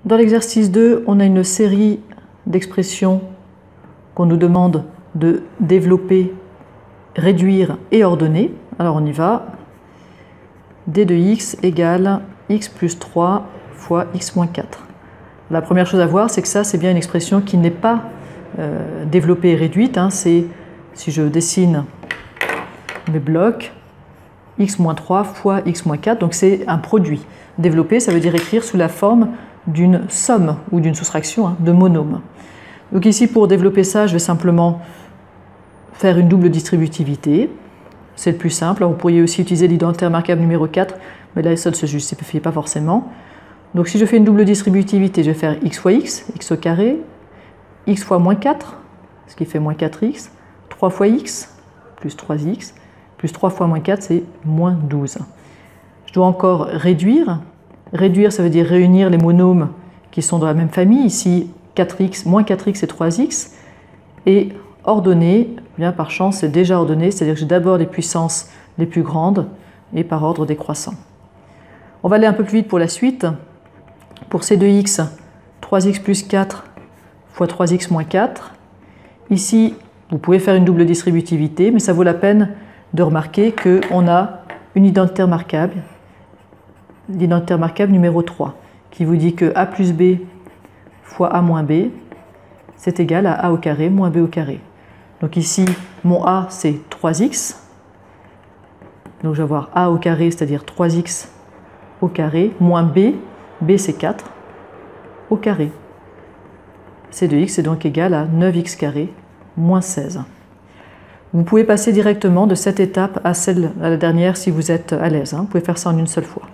Dans l'exercice 2, on a une série d'expressions qu'on nous demande de développer, réduire et ordonner. Alors on y va. d de x égale x plus 3 fois x moins 4. La première chose à voir, c'est que ça, c'est bien une expression qui n'est pas développée et réduite. C'est, si je dessine mes blocs, x moins 3 fois x moins 4, donc c'est un produit. Développer, ça veut dire écrire sous la forme d'une somme ou d'une soustraction de monômes. Donc ici, pour développer ça, je vais simplement faire une double distributivité. C'est le plus simple. Alors, vous pourriez aussi utiliser l'identitaire marquable numéro 4, mais là, ça ne se justifie pas forcément. Donc si je fais une double distributivité, je vais faire x fois x au carré, x fois moins 4, ce qui fait moins 4x, 3 fois x, plus 3x, plus 3 fois moins 4, c'est moins 12. Je dois encore réduire. Réduire, ça veut dire réunir les monômes qui sont dans la même famille. Ici, 4x, moins 4x et 3x. Et ordonner, bien par chance, c'est déjà ordonné, c'est-à-dire que j'ai d'abord les puissances les plus grandes et par ordre décroissant. On va aller un peu plus vite pour la suite. Pour c de x, 3x plus 4 fois 3x moins 4. Ici, vous pouvez faire une double distributivité, mais ça vaut la peine de remarquer qu'on a une identitaire marquable, l'identitaire marquable numéro 3, qui vous dit que a plus b fois a moins b, c'est égal à a au carré moins b au carré. Donc ici, mon a, c'est 3x. Donc je vais avoir a au carré, c'est-à-dire 3x au carré, moins b, b c'est 4, au carré. c de x est donc égal à 9x carré moins 16. Vous pouvez passer directement de cette étape à la dernière si vous êtes à l'aise. Vous pouvez faire ça en une seule fois.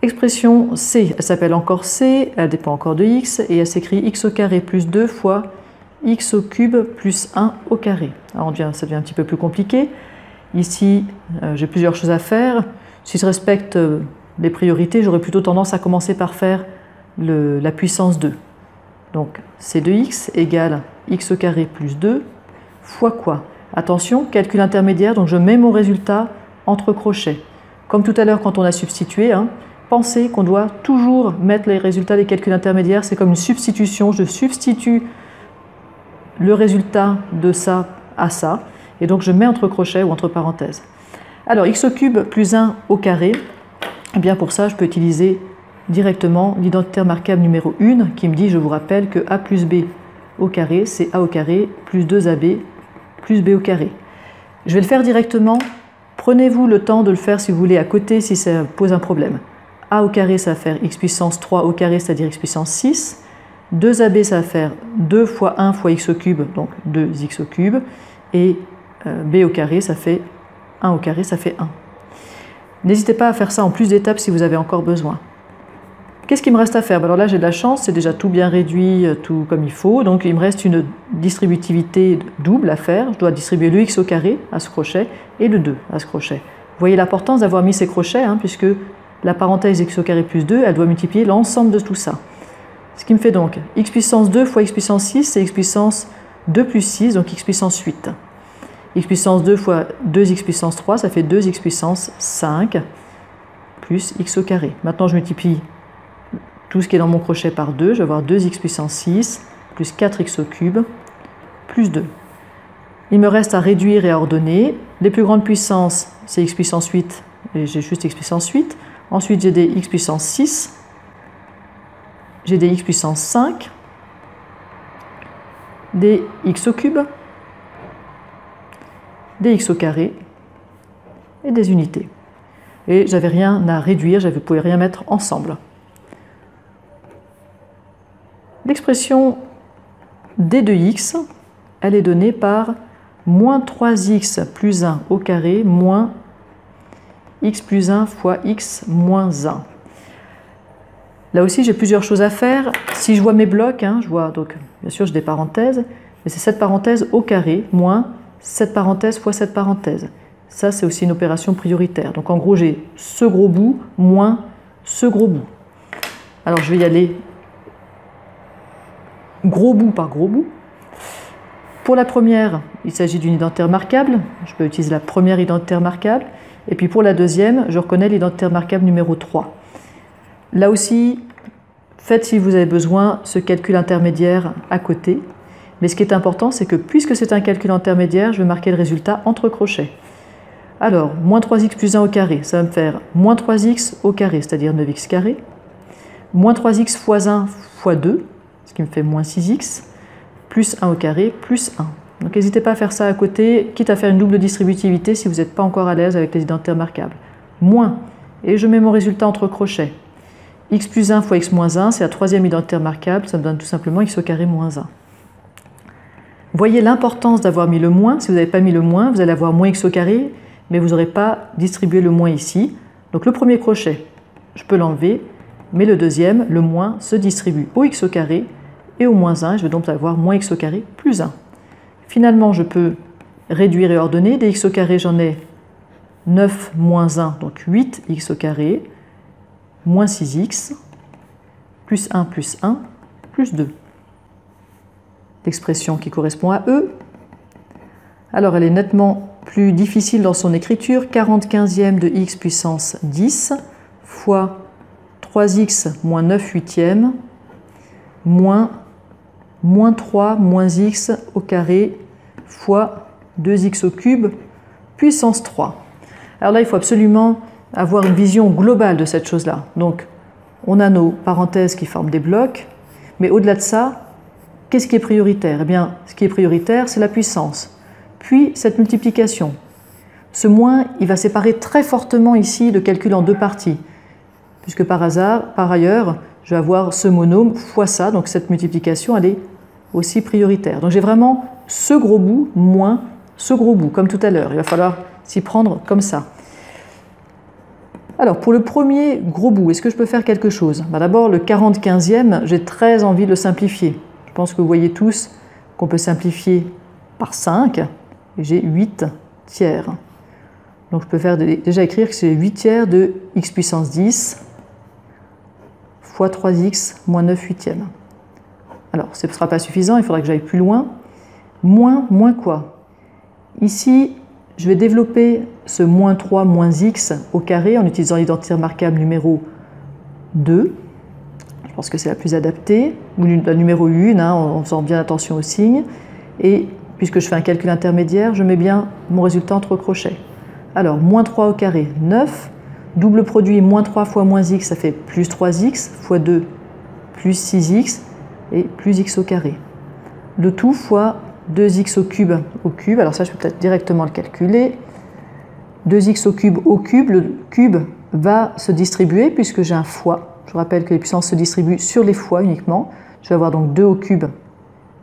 Expression c, elle s'appelle encore c, elle dépend encore de x, et elle s'écrit x au carré plus 2 fois x au cube plus 1 au carré. Alors ça devient un petit peu plus compliqué. Ici, j'ai plusieurs choses à faire. Si je respecte les priorités, j'aurais plutôt tendance à commencer par faire la puissance 2. Donc c de x égale x au carré plus 2 fois quoi? Attention, calcul intermédiaire, donc je mets mon résultat entre crochets. Comme tout à l'heure quand on a substitué, pensez qu'on doit toujours mettre les résultats des calculs intermédiaires, c'est comme une substitution, je substitue le résultat de ça à ça, et donc je mets entre crochets ou entre parenthèses. Alors x au cube plus 1 au carré, et bien pour ça je peux utiliser directement l'identitaire marquable numéro 1 qui me dit, je vous rappelle que a plus b au carré, c'est a au carré plus 2ab plus b au carré. Je vais le faire directement, prenez-vous le temps de le faire si vous voulez à côté si ça pose un problème. A au carré ça va faire x puissance 3 au carré, c'est-à-dire x puissance 6. 2ab ça va faire 2 fois 1 fois x au cube, donc 2x au cube. Et b au carré ça fait 1 au carré, ça fait 1. N'hésitez pas à faire ça en plus d'étapes si vous avez encore besoin. Qu'est-ce qu'il me reste à faire? Alors là, j'ai de la chance, c'est déjà tout bien réduit, tout comme il faut. Donc il me reste une distributivité double à faire. Je dois distribuer le x au carré à ce crochet et le 2 à ce crochet. Vous voyez l'importance d'avoir mis ces crochets, puisque la parenthèse x au carré plus 2, elle doit multiplier l'ensemble de tout ça. Ce qui me fait donc x puissance 2 fois x puissance 6, c'est x puissance 2 plus 6, donc x puissance 8. X puissance 2 fois 2x puissance 3, ça fait 2x puissance 5 plus x au carré. Maintenant, je multiplie tout ce qui est dans mon crochet par 2, je vais avoir 2x puissance 6 plus 4x au cube plus 2. Il me reste à réduire et à ordonner. Les plus grandes puissances, c'est x puissance 8, et j'ai juste x puissance 8. Ensuite, j'ai des x puissance 6, j'ai des x puissance 5, des x au cube, des x au carré et des unités. Et j'avais rien à réduire, je ne pouvais rien mettre ensemble. L'expression d de x, elle est donnée par moins 3x plus 1 au carré moins x plus 1 fois x moins 1. Là aussi, j'ai plusieurs choses à faire. Si je vois mes blocs, je vois, donc bien sûr, j'ai des parenthèses, mais c'est cette parenthèse au carré moins cette parenthèse fois cette parenthèse. Ça, c'est aussi une opération prioritaire. Donc en gros, j'ai ce gros bout moins ce gros bout. Alors je vais y aller gros bout par gros bout. Pour la première, il s'agit d'une identitaire marquable. Je peux utiliser la première identitaire marquable. Et puis pour la deuxième, je reconnais l'identitaire marquable numéro 3. Là aussi, faites si vous avez besoin ce calcul intermédiaire à côté. Mais ce qui est important, c'est que puisque c'est un calcul intermédiaire, je vais marquer le résultat entre crochets. Alors, moins 3x plus 1 au carré, ça va me faire moins 3x au carré, c'est-à-dire 9x carré. Moins 3x fois 1 fois 2, ce qui me fait moins 6x, plus 1 au carré, plus 1. Donc n'hésitez pas à faire ça à côté, quitte à faire une double distributivité si vous n'êtes pas encore à l'aise avec les identités remarquables. Moins, et je mets mon résultat entre crochets. X plus 1 fois x moins 1, c'est la troisième identité remarquable, ça me donne tout simplement x au carré moins 1. Voyez l'importance d'avoir mis le moins. Si vous n'avez pas mis le moins, vous allez avoir moins x au carré, mais vous n'aurez pas distribué le moins ici. Donc le premier crochet, je peux l'enlever, mais le deuxième, le moins, se distribue au x au carré et au moins 1. Je vais donc avoir moins x au carré plus 1. Finalement, je peux réduire et ordonner. Des x au carré, j'en ai 9 moins 1, donc 8x au carré, moins 6x, plus 1 plus 1, plus 2. L'expression qui correspond à E. Alors, elle est nettement plus difficile dans son écriture. 40/15 de x puissance 10 fois 3x moins 9 huitièmes moins 3 moins x au carré fois 2x au cube puissance 3. Alors là, il faut absolument avoir une vision globale de cette chose-là. Donc, on a nos parenthèses qui forment des blocs, mais au-delà de ça, qu'est-ce qui est prioritaire? Eh bien, ce qui est prioritaire, c'est la puissance. Puis, cette multiplication. Ce moins, il va séparer très fortement ici le calcul en deux parties, puisque par ailleurs, je vais avoir ce monôme fois ça, donc cette multiplication, elle est aussi prioritaire. Donc j'ai vraiment ce gros bout moins ce gros bout, comme tout à l'heure. Il va falloir s'y prendre comme ça. Alors, pour le premier gros bout, est-ce que je peux faire quelque chose? D'abord, le 40/15e, j'ai très envie de le simplifier. Je pense que vous voyez tous qu'on peut simplifier par 5, et j'ai 8 tiers. Donc je peux déjà écrire que c'est 8 tiers de x puissance 10 fois 3x moins 9 huitièmes. Alors, ce ne sera pas suffisant, il faudra que j'aille plus loin. Moins quoi? Ici, je vais développer ce moins 3 moins x au carré en utilisant l'identité remarquable numéro 2. Je pense que c'est la plus adaptée, ou la numéro 1, en faisant bien attention aux signes. Et puisque je fais un calcul intermédiaire, je mets bien mon résultat entre crochets. Alors, moins 3 au carré, 9. Double produit, moins 3 fois moins x, ça fait plus 3x, fois 2, plus 6x, et plus x au carré. Le tout fois 2x au cube, alors ça je peux peut-être directement le calculer. 2x au cube, le cube va se distribuer puisque j'ai un fois. Je rappelle que les puissances se distribuent sur les fois uniquement. Je vais avoir donc 2 au cube,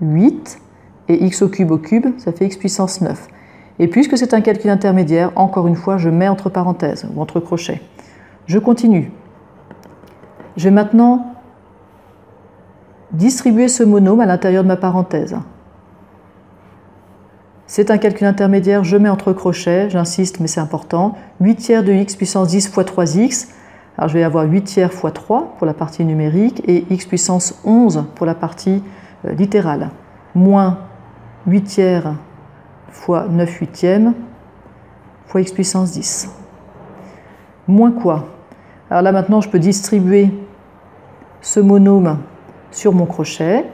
8, et x au cube, ça fait x puissance 9. Et puisque c'est un calcul intermédiaire, encore une fois, je mets entre parenthèses ou entre crochets. Je continue. Je vais maintenant distribuer ce monôme à l'intérieur de ma parenthèse. C'est un calcul intermédiaire, je mets entre crochets, j'insiste, mais c'est important. 8 tiers de x puissance 10 fois 3x. Alors je vais avoir 8 tiers fois 3 pour la partie numérique et x puissance 11 pour la partie littérale. Moins 8 tiers fois 9 huitièmes fois x puissance 10. Moins quoi? Alors là maintenant je peux distribuer ce monôme sur mon crochet.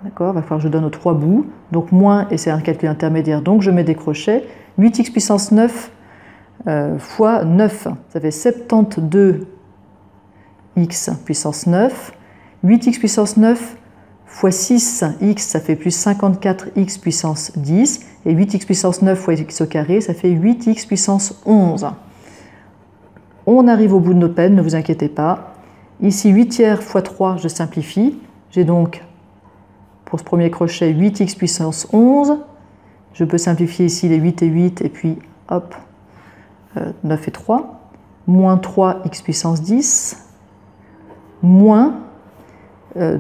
D'accord, il va falloir que je donne aux 3 bouts. Donc moins, et c'est un calcul intermédiaire, donc je mets des crochets. 8x puissance 9 fois 9, ça fait 72x puissance 9. 8x puissance 9 fois 6x, ça fait plus 54x puissance 10. Et 8x puissance 9 fois x au carré, ça fait 8x puissance 11. On arrive au bout de nos peines, ne vous inquiétez pas. Ici, 8 tiers fois 3, je simplifie. J'ai donc, pour ce premier crochet, 8x puissance 11. Je peux simplifier ici les 8 et 8, et puis, hop, 9 et 3. Moins 3x puissance 10. Moins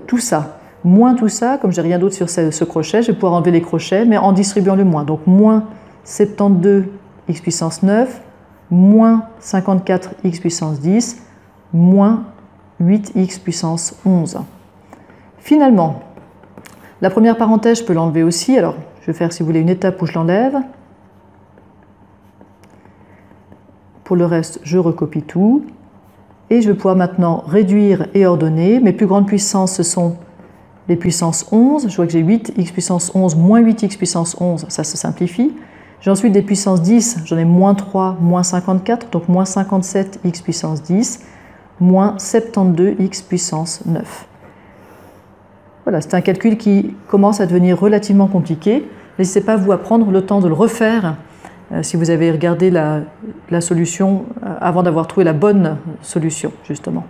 tout ça. Moins tout ça, comme je n'ai rien d'autre sur ce crochet, je vais pouvoir enlever les crochets, mais en distribuant le moins. Donc, moins 72x puissance 9, moins 54x puissance 10, moins 8x puissance 11. Finalement, la première parenthèse, je peux l'enlever aussi. Alors, je vais faire, si vous voulez, une étape où je l'enlève. Pour le reste, je recopie tout. Et je vais pouvoir maintenant réduire et ordonner. Mes plus grandes puissances, ce sont les puissances 11. Je vois que j'ai 8x puissance 11 moins 8x puissance 11, ça se simplifie. J'ai ensuite des puissances 10, j'en ai moins 3, moins 54, donc moins 57x puissance 10, moins 72x puissance 9. Voilà, c'est un calcul qui commence à devenir relativement compliqué. N'hésitez pas, vous, à prendre le temps de le refaire si vous avez regardé la solution avant d'avoir trouvé la bonne solution, justement.